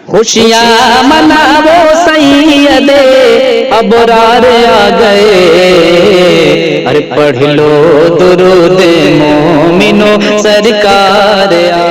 खुशियाँ मनावो सैयदे अबरार आ गए, अरे पढ़ लो दुरूद मोमिनो सरकार आ।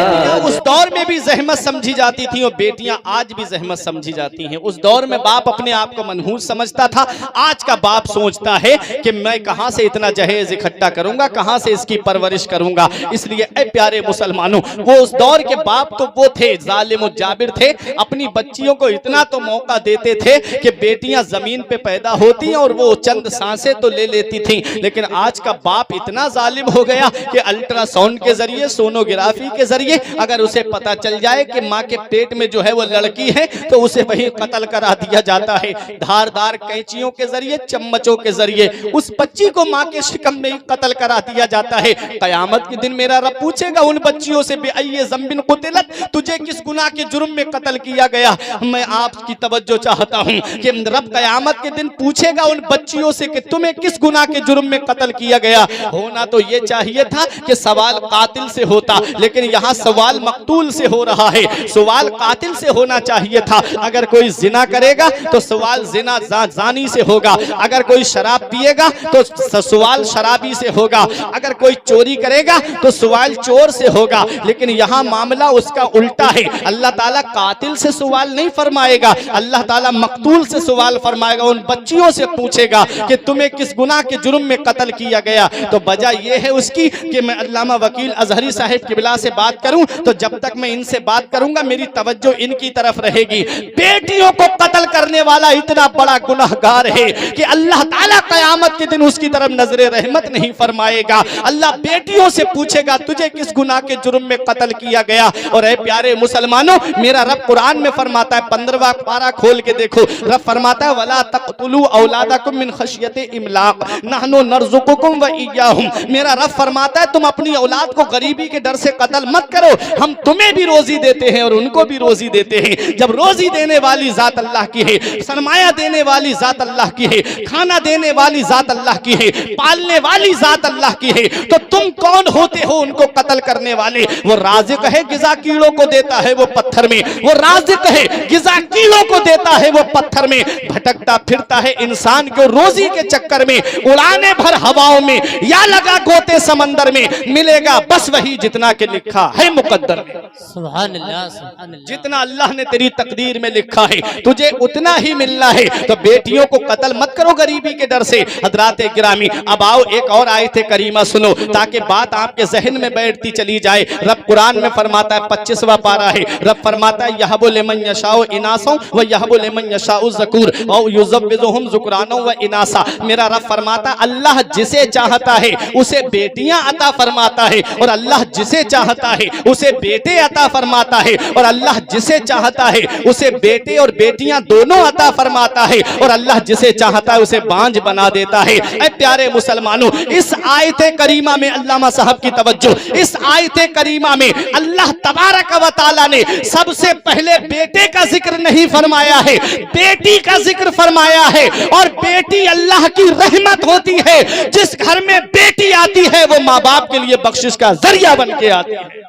उस दौर में भी जहमत समझी जाती थी और बेटियां आज भी जहमत समझी जाती हैं। उस दौर में बाप अपने आप को मनहूस समझता था, आज का बाप सोचता है कि मैं कहां से इतना जहेज इकट्ठा करूंगा, कहां से इसकी परवरिश करूंगा। इसलिए ऐ प्यारे मुसलमानों, वो उस दौर के बाप तो वो थे जालिम जाबिर थे, अपनी बच्चियों को इतना तो मौका देते थे कि बेटियां जमीन पे पैदा होती और वो चंद सांसें तो ले लेती थी। लेकिन आज का बाप इतना जालिम हो गया कि अल्ट्रासाउंड के जरिए, सोनोग्राफी के जरिए अगर उसे पता चल जाए कि माँ के पेट में जो है वो लड़की है तो उसे वही कत्ल करा दिया जाता है। धारदार कैंचियों के जरिए, चम्मचों के जरिए उस बच्ची को माँ के शिकम में ही कत्ल करा दिया जाता है। कयामत के दिन मेरा रब पूछेगा उन बच्चियों से, बेअय्ये ज़ंबिन कुतिलत, तुझे किस गुनाह के जुर्म में कत्ल किया गया। मैं आपकी तवज्जो चाहता हूँ कि रब कयामत के दिन पूछेगा उन बच्चियों से कि तुम्हें किस गुनाह के जुर्म में कत्ल किया गया। होना तो ये चाहिए था कि सवाल कातिल से होता, लेकिन यहाँ सवाल मकतूल से हो रहा है। सवाल कातिल से होना चाहिए था। अगर कोई जिना करेगा तो सवाल जिना जानी से होगा, अगर कोई शराब पिएगा तो सवाल शराबी से होगा, अगर कोई चोरी करेगा तो सवाल चोर से होगा। लेकिन यहाँ मामला उसका उल्टा है। अल्लाह ताला कातिल से सवाल नहीं फरमाएगा, अल्लाह ताला मकतूल से सवाल फरमाएगा। उन बच्चियों से पूछेगा कि तुम्हें किस गुनाह के जुर्म में कत्ल किया गया। तो वजह यह है उसकी कि मैं अल्लामा वकील अजहरी साहिब किबला से बात करूं तो जब तक मैं इनसे बात करूंगा मेरी तवज्जो इनकी तरफ रहेगी। बेटियों को कत्ल करने वाला इतना बड़ा गुनहगार है कि अल्लाह ताला कयामत के दिन उसकी तरफ नजरे रहमत नहीं फरमाएगा। अल्लाह बेटियों से पूछेगा तुझे किस गुनाह के जुर्म में कत्ल किया गया। और ऐ प्यारे मुसलमानों, मेरा रब कुरान में फरमाता है, 15वां पारा खोल के देखो, रब फरमाता है वला तक़तुलू औलादकुम मिन खशियति इमलाक नहनु नरज़ुकुकुम व इय्याहुम। मेरा रब फरमाता है तुम अपनी औलाद को गरीबी के डर से कत्ल मत करो, हम तुम्हें भी रोजी देते हैं और उनको भी रोजी देते हैं। जब रोजी देने वाली जात अल्लाह की है, सरमाया देने वाली जात अल्लाह की है, खाना देने वाली जात अल्लाह की है, पालने वाली जात अल्लाह की है, तो तुम कौन होते हो उनको कत्ल करने वाले। वो राज़िक है, गिज़ा कीड़ों को देता है वो पत्थर में, वो राज़िक है, गिज़ा कीड़ों को देता है वो पत्थर में। भटकता फिरता है इंसान को रोजी के चक्कर में, उड़ाने भर हवाओं में या लगा गोते समंदर में, मिलेगा बस वही जितना के लिखा है मुकद्दर में। सुभान अल्लाह, सुभान अल्लाह। जितना अल्लाह ने तेरी तकदीर में लिखा है तुझे उतना ही मिलना है। तो बेटियों को कत्ल मत करो गरीबी के डर से। हजरात गिरामी, अब आओ एक और आयत करीमा सुनो ताकि बात आपके जहन में बैठती चली जाए। रब कुरान में फरमाता है, 25वां पारा है, रब फरमाता है यहबु लिमन यशाउ इनासा व यहबु लिमन यशाउ ज़कूर औ युज़व्विजुहुम ज़ुकराना व इनासा। मेरा रब फरमाता है अल्लाह जिसे चाहता है उसे बेटियां अता फरमाता है और अल्लाह जिसे चाहता है उसे बेटे अता फरमाता है और अल्लाह जिसे चाहता है उसे बेटे और बेटियां दोनों अता फरमाता है और अल्लाह जिसे चाहता है उसे बांझ बना देता है। ऐ प्यारे मुसलमानों, इस आयत करीमा में अल्लामा साहब की तवज्जो, इस आयत करीमा में अल्लाह तबारक व तआला ने सबसे पहले बेटे का जिक्र नहीं फरमाया है, बेटी का जिक्र फरमाया है। और बेटी अल्लाह की रहमत होती है। जिस घर में बेटी आती है वो माँ बाप के लिए बख्शिश का जरिया बन के आती है।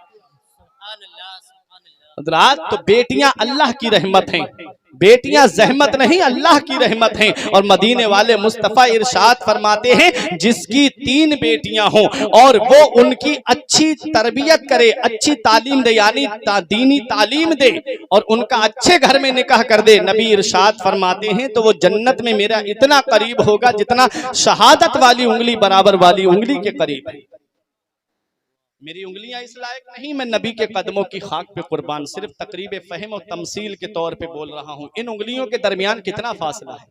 तो बेटियां अल्लाह की रहमत हैं, बेटियां जहमत नहीं अल्लाह की रहमत हैं। और मदीने वाले मुस्तफ़ा इरशाद फरमाते हैं जिसकी 3 बेटियां हों और वो उनकी अच्छी तरबियत करे, अच्छी तालीम दे, यानी दीनी तालीम दे और उनका अच्छे घर में निकाह कर दे, नबी इरशाद फरमाते हैं तो वो जन्नत में मेरा इतना करीब होगा जितना शहादत वाली उंगली बराबर वाली उंगली के करीब है। मेरी उंगलियां इस लायक नहीं मैं नबी के कदमों की खाक पे कुर्बान, सिर्फ तकरीब फहम और तमसील के तौर पे बोल रहा हूं। इन उंगलियों के दरमियान कितना फासला है।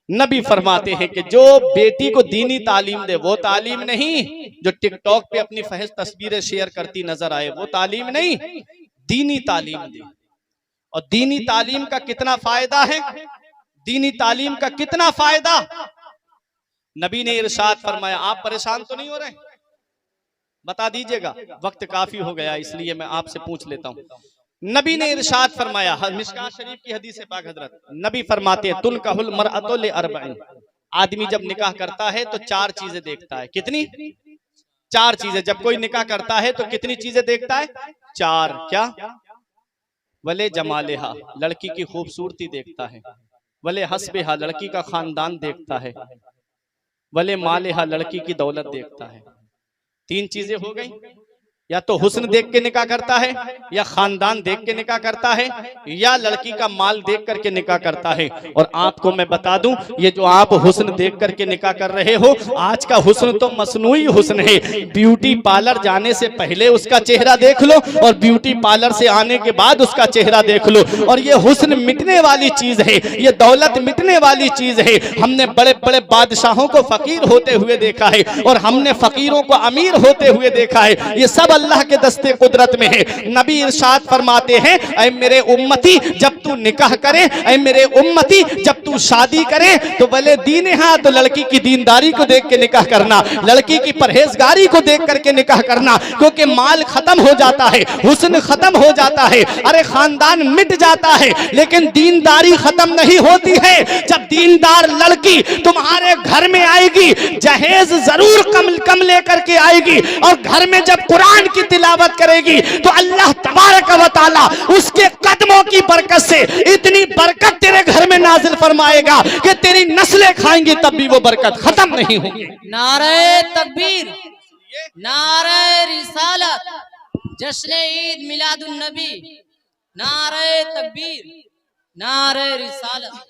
नबी फरमाते हैं कि जो बेटी को दीनी तालीम दे, वो तालीम नहीं जो टिकटॉक पे अपनी फहश तस्वीरें शेयर करती नजर आए, वो तालीम नहीं, दीनी तालीम दे। और दीनी तालीम का कितना फायदा है, दीनी तालीम का कितना फायदा नबी ने इरशाद फरमाया। आप परेशान तो नहीं हो रहे, बता दीजिएगा, वक्त काफी हो गया इसलिए मैं आपसे पूछ लेता हूं। नबी ने इरशाद फरमाया, मिशकात शरीफ की हदीस है पाक हजरत, नबी फरमाते हैं तुनकाहुल मरअतु लिअरबइन, आदमी जब निकाह करता है तो 4 चीजें देखता है। कितनी? 4 चीजें। जब कोई निकाह करता है तो कितनी चीजें देखता है? 4। क्या? वले जमालेहा, लड़की की खूबसूरती देखता है। वले हस्बेहा, लड़की का खानदान देखता है। वले मालेहा, लड़की की दौलत देखता है। तीन चीजें हो गई, या तो हुस्न देख के निकाह करता है, या खानदान देख के निकाह करता है, या लड़की का माल देख करके निकाह करता है। और आपको मैं बता दूं, ये जो आप हुस्न देख करके निकाह कर रहे हो, आज का हुस्न तो मसनूई हुस्न है। ब्यूटी पार्लर जाने से पहले उसका चेहरा देख लो और ब्यूटी पार्लर से आने के बाद उसका चेहरा देख लो। और ये हुस्न मिटने वाली चीज है, ये दौलत मिटने वाली चीज है। हमने बड़े बड़े बादशाहों को फकीर होते हुए देखा है और हमने फकीरों को अमीर होते हुए देखा है। ये सब अल्लाह के दस्ते कुदरत में है। नबी इरशाद फरमाते हैं, ऐ मेरे उम्मती जब तू निकाह करे, ऐ मेरे उम्मती जब तू शादी करे तो भले दीन है, तो लड़की की दीनदारी को देख के निकाह करना, लड़की की परहेजगारी को देख करके निकाह करना। क्योंकि माल खत्म हो जाता है, हुस्न खत्म हो जाता है, अरे खानदान मिट जाता है, लेकिन दीनदारी खत्म नहीं होती है। जब दीनदार लड़की तुम्हारे घर में आएगी, जहेज जरूर कम लेकर के आएगी, और घर में जब कुरान की तिलावत करेगी तो अल्लाह तबारक व तआला उसके कदमों की बरकत से इतनी बरकत तेरे घर में नाजिल फरमाएगा कि तेरी नस्लें खाएंगी तब भी वो बरकत खत्म नहीं होगी। नारे तकबीर, नारे रिसालत, जश्न ईद मिलादुन नबी, नारे तकबीर, नारे रिसालत।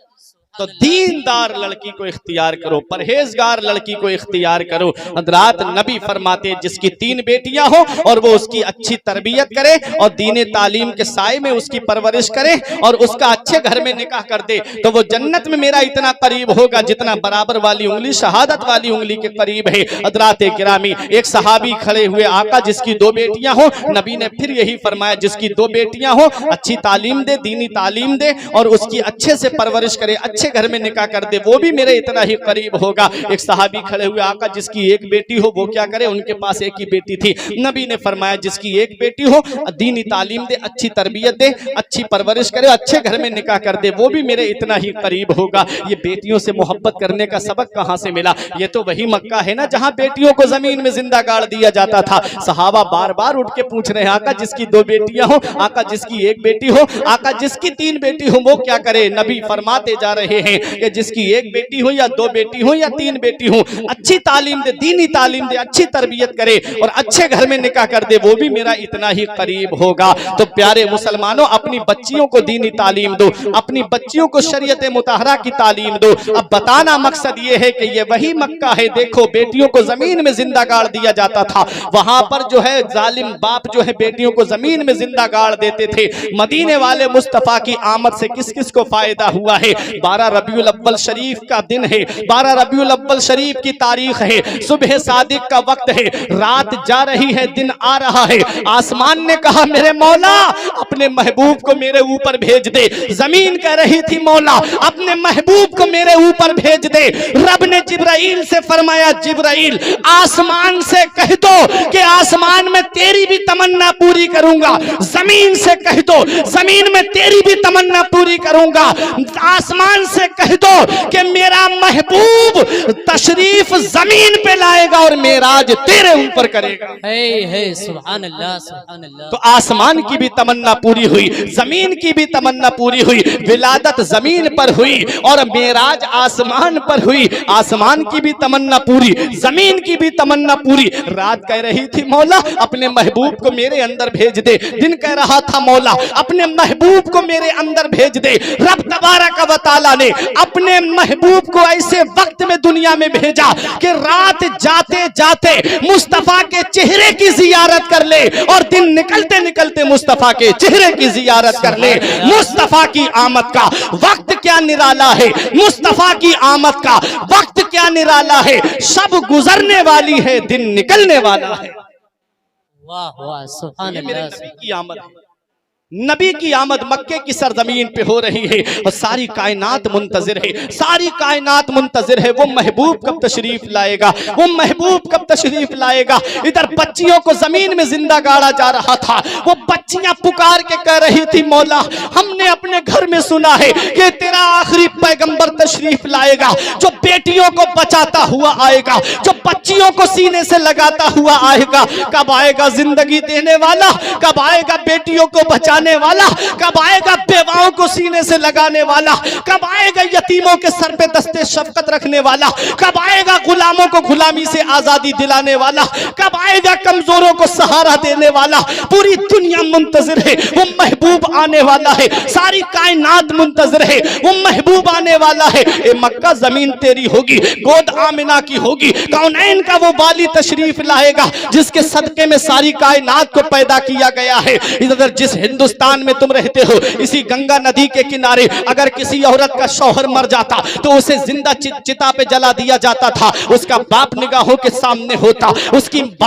तो दीनदार लड़की को इख्तियार करो, परहेजगार लड़की को इख्तियार करो। हज़रात नबी फरमाते हैं, जिसकी 3 बेटियां हो और वो उसकी अच्छी तरबियत करे और दीन तालीम के साए में उसकी परवरिश करे और उसका अच्छे घर में निकाह कर दे, तो वो जन्नत में मेरा इतना करीब होगा जितना बराबर वाली उंगली शहादत वाली उंगली के करीब है। हज़रात गिरामी, एक सहाबी खड़े हुए, आका जिसकी 2 बेटियां हो, नबी ने फिर यही फरमाया, जिसकी 2 बेटियां हो अच्छी तालीम दे, दीनी तालीम दे और उसकी अच्छे से परवरिश करे, अच्छे घर में निकाह कर दे, वो भी मेरे इतना ही करीब होगा। एक सहाबी खड़े हुए, आका जिसकी 1 बेटी हो वो क्या करे, उनके पास एक ही बेटी थी। नबी ने फरमाया, जिसकी 1 बेटी हो, दीनी तालीम दे, अच्छी तरबियत दे, अच्छी परवरिश करे, अच्छे घर में निकाह कर दे, वो भी मेरे इतना ही करीब होगा। ये बेटियों से मोहब्बत करने का सबक कहां से मिला? ये तो वही मक्का है ना जहां बेटियों को जमीन में जिंदा गाड़ दिया जाता था। सहाबा बार बार उठ के पूछ रहे हैं, आका जिसकी 2 बेटियां हो, आका जिसकी 1 बेटी हो, आका जिसकी 3 बेटी हो वो क्या करे? नबी फरमाते जा रहे हैं कि जिसकी 1 बेटी हो या 2 बेटी हो या 3 बेटी हो, अच्छी तालीम दे, दीनी तालीम दे, अच्छी तरबियत करे और अच्छे घर में निकाह कर दे, वो भी मेरा इतना ही करीब होगा। तो प्यारे मुसलमानों, अपनी बच्चियों को दीनी तालीम दो, अपनी बच्चियों को शरीयत मुताहरा की तालीम दो। अब बताना मकसद ये है कि ये वही मक्का है, देखो बेटियों को जमीन में जिंदा गाड़ दिया जाता था, वहां पर जो है जालिम बाप जो है बेटियों को जमीन में जिंदा गाड़ देते थे। मदीने वाले मुस्तफा की आमद से किस किस को फायदा हुआ है? 12 रबीउल अव्वल शरीफ का दिन है, 12 रबीउल अव्वल शरीफ की तारीख है, सुबह सादिक का वक्त है, रात जा रही है, दिन आ रहा है। आसमान ने कहा, मेरे मौला अपने महबूब को मेरे ऊपर भेज दे। जमीन कह रही थी, मौला अपने महबूब को मेरे ऊपर भेज दे। रब ने जिब्राइल से फरमाया, जिब्राइल आसमान से कह दो कि आसमान में तेरी भी तमन्ना पूरी करूंगा, जमीन से कह दो जमीन में तेरी भी तमन्ना पूरी करूंगा, आसमान से कह दो कि मेरा महबूब तशरीफ जमीन पे लाएगा और मेराज तेरे ऊपर करेगा। सुभान अल्लाह, सुभान अल्लाह। तो आसमान की भी तमन्ना पूरी हुई, जमीन की भी तमन्ना पूरी हुई। विलादत जमीन पर हुई और मेराज आसमान पर हुई। आसमान की भी तमन्ना पूरी, जमीन की भी तमन्ना पूरी। रात कह रही थी, मौला अपने महबूब को मेरे अंदर भेज दे। दिन कह रहा था, मौला अपने महबूब को मेरे अंदर भेज दे। रब तबारक व तआला ने अपने महबूब को ऐसे वक्त में दुनिया में भेजा कि रात जाते जाते मुस्तफा के चेहरे की जियारत कर ले और दिन निकलते निकलते मुस्तफा के चेहरे की जियारत कर ले। मुस्तफा की आमद का वक्त क्या निराला है, मुस्तफा की आमद का वक्त क्या निराला है। शब गुजरने वाली है, दिन निकलने वाला है। वाह वाह, सुभान मेरे अल्लाह। नबी की आमद है। नबी की आमद मक्के की सरजमीन पे हो रही है और सारी कायनात मुंतजिर है, सारी कायनात मुंतजिर है। वो महबूब कब तशरीफ लाएगा, वो महबूब कब तशरीफ लाएगा। इधर बच्चियों को जमीन में जिंदा गाड़ा जा रहा था। वो बच्चियां पुकार के कह रही थी, मौला हमने अपने घर में सुना है कि तेरा आखिरी पैगंबर तशरीफ लाएगा, जो बेटियों को बचाता हुआ आएगा, जो बच्चियों को सीने से लगाता हुआ आएगा। कब आएगा जिंदगी देने वाला, कब आएगा बेटियों को बचाने बचाने वाला, कब आएगा बेवाओं को सीने से लगाने वाला, कब आएगा यतीमों के सर पे दस्ते शफकत रखने वाला, कब आएगा गुलामों को गुलामी से आजादी दिलाने वाला, कब आएगा कमजोरों को सहारा देने वाला। पूरी दुनिया मुंतजिर है, वो महबूब आने वाला है। सारी कायनात मुंतजिर है, वो महबूब आने वाला है। ए मक्का जमीन तेरी होगी, गोद आमिना की होगी, कौनैन का वो बाली तशरीफ लाएगा जिसके सदके में सारी कायनात को पैदा किया गया है। इधर जिस हिंदुस्तान में तुम रहते हो, इसी गंगा नदी के किनारे अगर किसी औरत का शौहर मर जाता तो उसे जिंदा चिता पे जला दिया जाता था। उसका बाप निगाहों के सामने होता,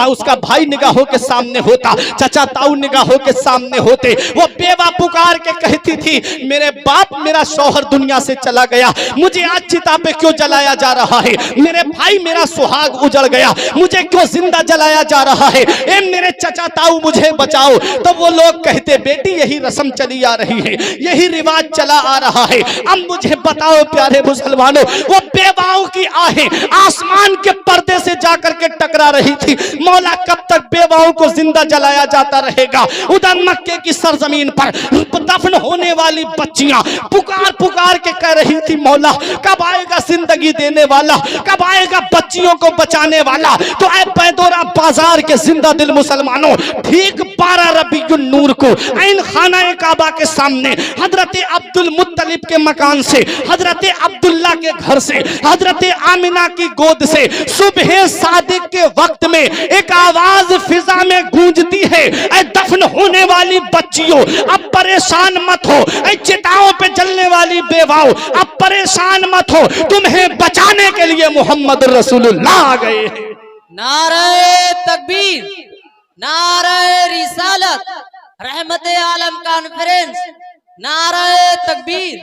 उसका भाई निगाहों के सामने होता, चचा ताऊ निगाहों के सामने होते। वो बेवा पुकार के कहती थी, मेरे बाप मेरा शौहर दुनिया से चला गया, मुझे आज चिता पे क्यों जलाया जा रहा है? मेरे भाई मेरा सुहाग उजड़ गया, मुझे क्यों जिंदा जलाया जा रहा है? ए मेरे चचा ताऊ मुझे बचाओ। तो वो लोग कहते, बेटी यही रस्म चली आ रही है, यही रिवाज चला आ रहा है। अब मुझे बताओ प्यारे मुसलमानों, वो बेवाओं की आहें आसमान के पर्दे से जाकर के टकरा रही थी। मौला कब तक बेवाओं को जिंदा जलाया जाता रहेगा? उधर मक्के की सरजमीन पर दफन होने वाली बच्चियां पुकार पुकार के कह रही थी, मौला कब आएगा जिंदगी देने वाला, कब आएगा बच्चियों को बचाने वाला? तो ऐ पैदोरा बाजार के जिंदा दिल मुसलमानों, ठीक 12 रबीउन नूर को ऐन खाना काबा के सामने हजरत अब्दुल मुत्तलिब के मकान से, हजरत अब्दुल्ला के घर से, हजरत आमिना की गोद से सुबह सादिक के वक्त में एक आवाज फिजा में गूंजती है, ऐ दफन होने वाली बच्चियों अब परेशान मत हो, ऐ चिताओं पे जलने वाली बेवाओं अब परेशान मत हो, तुम्हें बचाने के लिए मोहम्मद रसूलुल्लाह आ गए हैं। नारे तकबीर, नारे रिसालत, रहमत आलम कॉन्फ्रेंस, नारे तकबीर,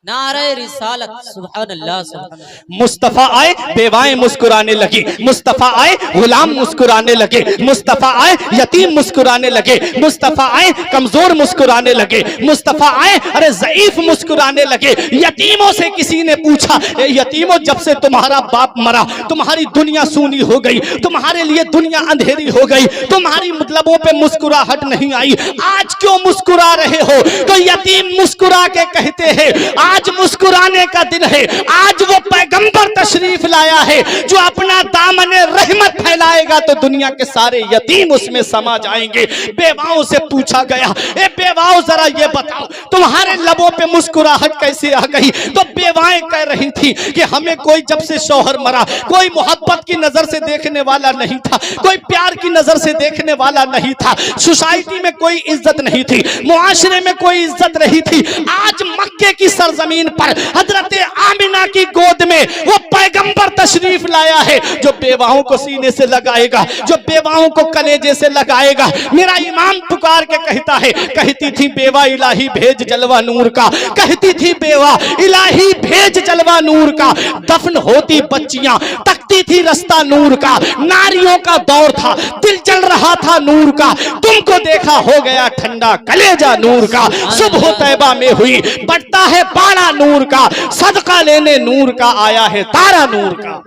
नारे रिसालत, सुभान अल्लाह, सुभान अल्लाह। मुस्तफा आए बेवाएं मुस्कुराने लगी, मुस्तफा आए गुलाम मुस्कुराने लगे, मुस्तफा आए यतीम मुस्कुराने लगे, मुस्तफा आए कमजोर मुस्कुराने लगे, मुस्तफा आए अरे ज़ईफ मुस्कुराने लगे। यतीमों से किसी ने पूछा, यतीमों जब से तुम्हारा बाप मरा तुम्हारी दुनिया सूनी हो गई, तुम्हारे लिए दुनिया अंधेरी हो गई, तुम्हारी मतलबों पे मुस्कुराहट नहीं आई, आज क्यों मुस्कुरा रहे हो? तो यतीम मुस्कुरा के कहते हैं, आज मुस्कुराने का दिन है, आज वो पैगंबर तशरीफ लाया है जो अपना दामने रहमत फैलाएगा तो दुनिया के सारे यतीम उसमें समा जाएंगे। बेवाओं से पूछा गया, ए बेवाओं जरा ये बताओ तुम्हारे लबों पे मुस्कुराहट कैसे आ गई? तो बेवाएं कह रही थी कि हमें कोई जब से शौहर मरा कोई मोहब्बत की नजर से देखने वाला नहीं था, कोई प्यार की नजर से देखने वाला नहीं था, सोसाइटी में कोई इज्जत नहीं थी, मुआशरे में कोई इज्जत नहीं थी। आज मक्के की सरजमीन पर हजरत आमिना की गोद में वो पैगंबर तशरीफ लाया है जो बेवाओं को सीने से लगाएगा, जो बेवाओं को कलेजे से लगाएगा। मेरा इमाम पुकार के कहता है, कहती थी बेवा इलाही भेज जलवा नूर का, कहती थी बेवा इलाही भेज जलवा नूर का। दफन होती बच्चियां तकती थी रास्ता नूर का, नारियों का दौर था, दिल जल रहा था नूर का, तुमको देखा हो गया ठंडा कलेजा नूर का। सुबह तैबा में हुई बढ़ता है बाड़ा नूर का, सदका लेने नूर का आया है तारा नूर का।